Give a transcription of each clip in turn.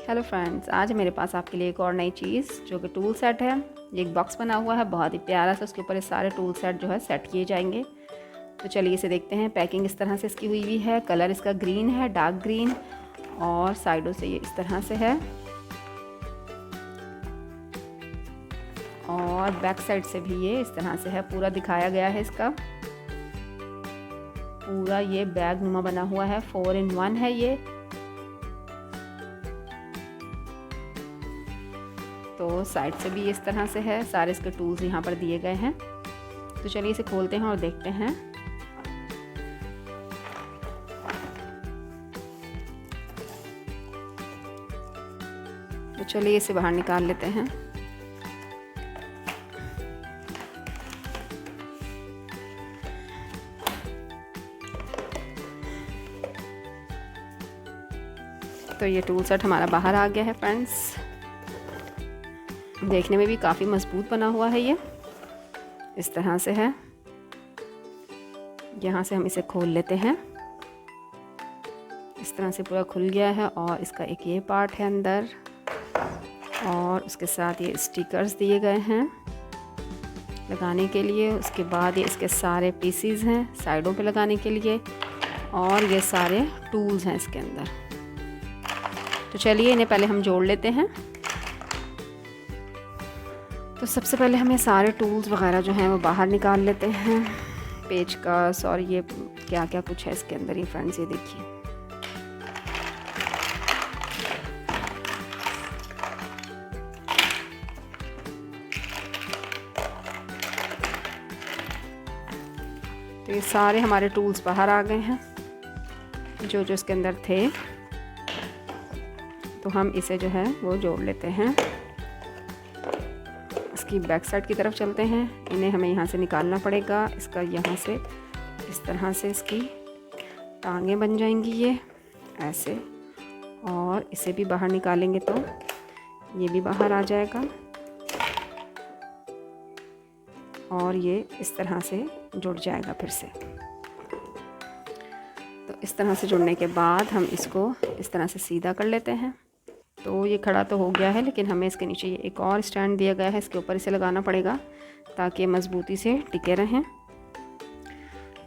Hello friends, आज मेरे पास आपके लिए एक और नई चीज़ जो कि टूल सेट है। ये एक बॉक्स बना हुआ है बहुत ही प्यारा सा, उसके ऊपर ये सारे टूल सेट जो है सेट किए जाएंगे। तो चलिए इसे देखते हैं। पैकिंग इस तरह से इसकी हुई है। कलर इसका ग्रीन है, डार्क ग्रीन, और साइडों से ये इस तरह से है, और बैक साइड से भी ये इस तरह से है। पूरा दिखाया गया है इसका पूरा। ये बैग नुमा बना हुआ है, 4 in 1 है ये। तो साइड से भी इस तरह से है। सारे इसके टूल्स यहाँ पर दिए गए हैं। तो चलिए इसे खोलते हैं और देखते हैं। तो चलिए इसे बाहर निकाल लेते हैं। तो ये टूल सेट हमारा बाहर आ गया है फ्रेंड्स। देखने में भी काफ़ी मजबूत बना हुआ है। ये इस तरह से है। यहाँ से हम इसे खोल लेते हैं। इस तरह से पूरा खुल गया है, और इसका एक ये पार्ट है अंदर, और उसके साथ ये स्टिकर्स दिए गए हैं लगाने के लिए। उसके बाद ये इसके सारे पीसीज हैं साइडों पे लगाने के लिए, और ये सारे टूल्स हैं इसके अंदर। तो चलिए इन्हें पहले हम जोड़ लेते हैं। तो सबसे पहले हम ये सारे टूल्स वगैरह जो हैं वो बाहर निकाल लेते हैं। पेचकस और ये क्या क्या कुछ है इसके अंदर, ये फ्रेंड्स ये देखिए। तो ये सारे हमारे टूल्स बाहर आ गए हैं जो जो इसके अंदर थे। तो हम इसे जो है वो जोड़ लेते हैं। इसकी बैक साइड की तरफ चलते हैं। इन्हें हमें यहाँ से निकालना पड़ेगा। इसका यहाँ से इस तरह से इसकी टांगें बन जाएंगी ये ऐसे, और इसे भी बाहर निकालेंगे तो ये भी बाहर आ जाएगा, और ये इस तरह से जुड़ जाएगा फिर से। तो इस तरह से जुड़ने के बाद हम इसको इस तरह से सीधा कर लेते हैं। तो ये खड़ा तो हो गया है, लेकिन हमें इसके नीचे ये एक और स्टैंड दिया गया है, इसके ऊपर इसे लगाना पड़ेगा ताकि मज़बूती से टिके रहें।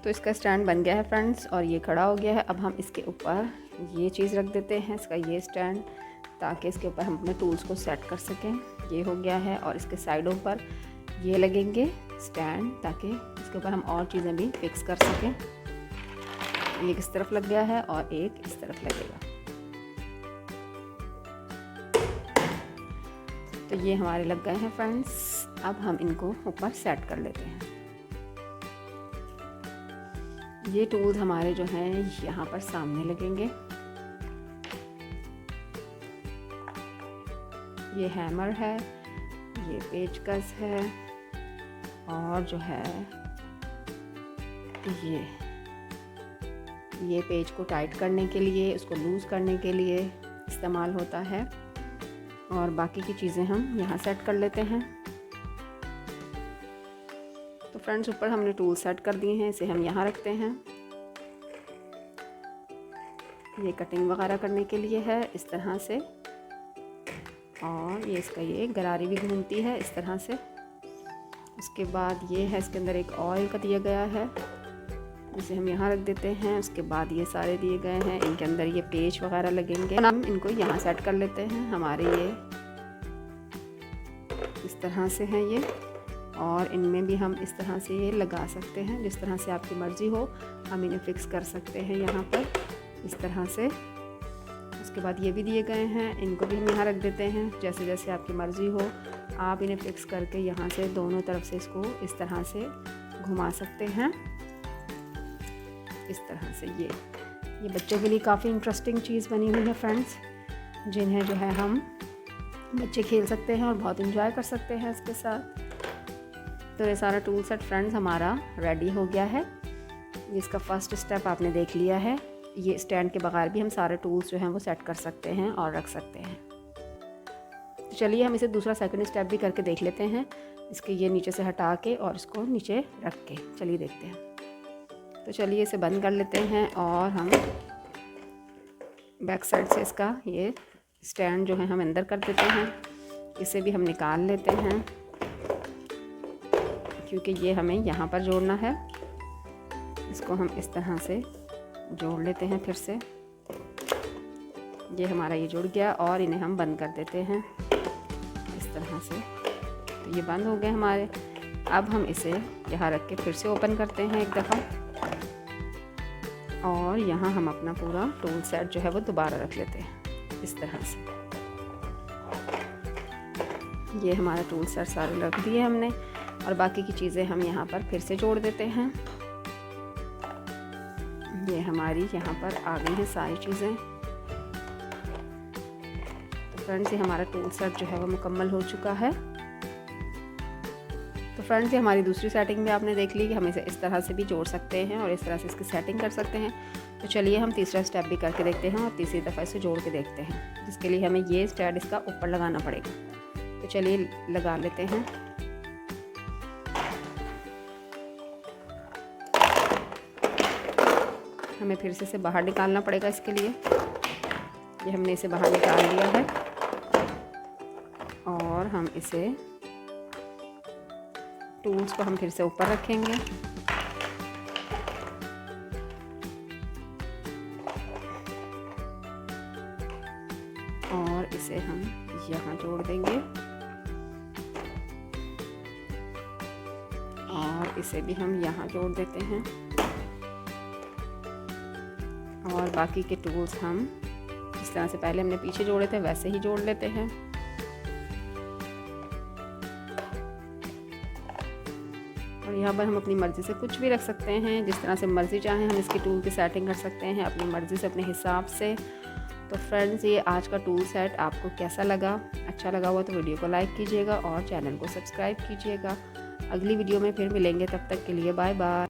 तो इसका स्टैंड बन गया है फ्रेंड्स, और ये खड़ा हो गया है। अब हम इसके ऊपर ये चीज़ रख देते हैं, इसका ये स्टैंड, ताकि इसके ऊपर हम अपने टूल्स को सेट कर सकें। ये हो गया है, और इसके साइडों पर ये लगेंगे स्टैंड, ताकि इसके ऊपर हम और चीज़ें भी फिक्स कर सकें। एक इस तरफ लग गया है और एक इस तरफ लगेगा। तो ये हमारे लग गए हैं फ्रेंड्स। अब हम इनको ऊपर सेट कर लेते हैं। ये टूल्स हमारे जो हैं यहाँ पर सामने लगेंगे। ये हैमर है, ये पेचकस है, और जो है ये पेज को टाइट करने के लिए, उसको लूज़ करने के लिए इस्तेमाल होता है। और बाकी की चीज़ें हम यहाँ सेट कर लेते हैं। तो फ्रेंड्स, ऊपर हमने टूल सेट कर दिए हैं, इसे हम यहाँ रखते हैं। ये कटिंग वगैरह करने के लिए है इस तरह से, और ये इसका ये गरारी भी घूमती है इस तरह से। उसके बाद ये है, इसके अंदर एक ऑयल का दिया गया है, इसे हम यहाँ रख देते हैं। उसके बाद ये सारे दिए गए हैं, इनके अंदर ये पेच वगैरह लगेंगे। हम इनको यहाँ सेट कर लेते हैं। हमारे ये इस तरह से हैं ये, और इनमें भी हम इस तरह से ये लगा सकते हैं, जिस तरह से आपकी मर्ज़ी हो हम इन्हें फ़िक्स कर सकते हैं यहाँ पर इस तरह से। उसके बाद ये भी दिए गए हैं, इनको भी हम यहाँ रख देते हैं। जैसे जैसे आपकी मर्ज़ी हो आप इन्हें फ़िक्स करके यहाँ से दोनों तरफ से इसको इस तरह से घुमा सकते हैं इस तरह से। ये बच्चों के लिए काफ़ी इंटरेस्टिंग चीज़ बनी हुई है फ्रेंड्स, जिन्हें जो है हम बच्चे खेल सकते हैं और बहुत इंजॉय कर सकते हैं इसके साथ। तो ये सारा टूल सेट फ्रेंड्स हमारा रेडी हो गया है। इसका फर्स्ट स्टेप आपने देख लिया है। ये स्टैंड के बगैर भी हम सारे टूल्स जो हैं वो सेट कर सकते हैं और रख सकते हैं। तो चलिए हम इसे दूसरा सेकंड स्टेप भी करके देख लेते हैं। इसके ये नीचे से हटा के और इसको नीचे रख के चलिए देखते हैं। तो चलिए इसे बंद कर लेते हैं और हम बैक साइड से इसका ये स्टैंड जो है हम अंदर कर देते हैं। इसे भी हम निकाल लेते हैं क्योंकि ये हमें यहाँ पर जोड़ना है। इसको हम इस तरह से जोड़ लेते हैं फिर से। ये हमारा ये जुड़ गया और इन्हें हम बंद कर देते हैं इस तरह से। तो ये बंद हो गए हमारे। अब हम इसे यहाँ रख के फिर से ओपन करते हैं एक दफ़ा, और यहाँ हम अपना पूरा टूल सेट जो है वो दोबारा रख लेते हैं इस तरह से। ये हमारा टूल सेट सारे रख दिए हमने, और बाकी की चीज़ें हम यहाँ पर फिर से जोड़ देते हैं। ये हमारी यहाँ पर आ गई हैं सारी चीज़ें। तो फ्रेंड्स, ये हमारा टूल सेट जो है वो मुकम्मल हो चुका है। तो फ्रेंड्स, ये हमारी दूसरी सेटिंग भी आपने देख ली कि हम इसे इस तरह से भी जोड़ सकते हैं और इस तरह से इसकी सेटिंग कर सकते हैं। तो चलिए हम तीसरा स्टेप भी करके देखते हैं और तीसरी दफ़ा इसे जोड़ के देखते हैं, जिसके लिए हमें ये स्टैंड इसका ऊपर लगाना पड़ेगा। तो चलिए लगा लेते हैं। हमें फिर से इसे बाहर निकालना पड़ेगा इसके लिए। ये हमने इसे बाहर निकाल लिया है और हम इसे टूल्स को हम फिर से ऊपर रखेंगे और इसे हम यहाँ जोड़ देंगे और इसे भी हम यहाँ जोड़ देते हैं, और बाकी के टूल्स हम जिस तरह से पहले हमने पीछे जोड़े थे वैसे ही जोड़ लेते हैं। और यहाँ पर हम अपनी मर्ज़ी से कुछ भी रख सकते हैं, जिस तरह से मर्ज़ी चाहें हम इसकी टूल की सेटिंग कर सकते हैं अपनी मर्ज़ी से, अपने हिसाब से। तो फ्रेंड्स, ये आज का टूल सेट आपको कैसा लगा? अच्छा लगा हुआ तो वीडियो को लाइक कीजिएगा और चैनल को सब्सक्राइब कीजिएगा। अगली वीडियो में फिर मिलेंगे, तब तक के लिए बाय बाय।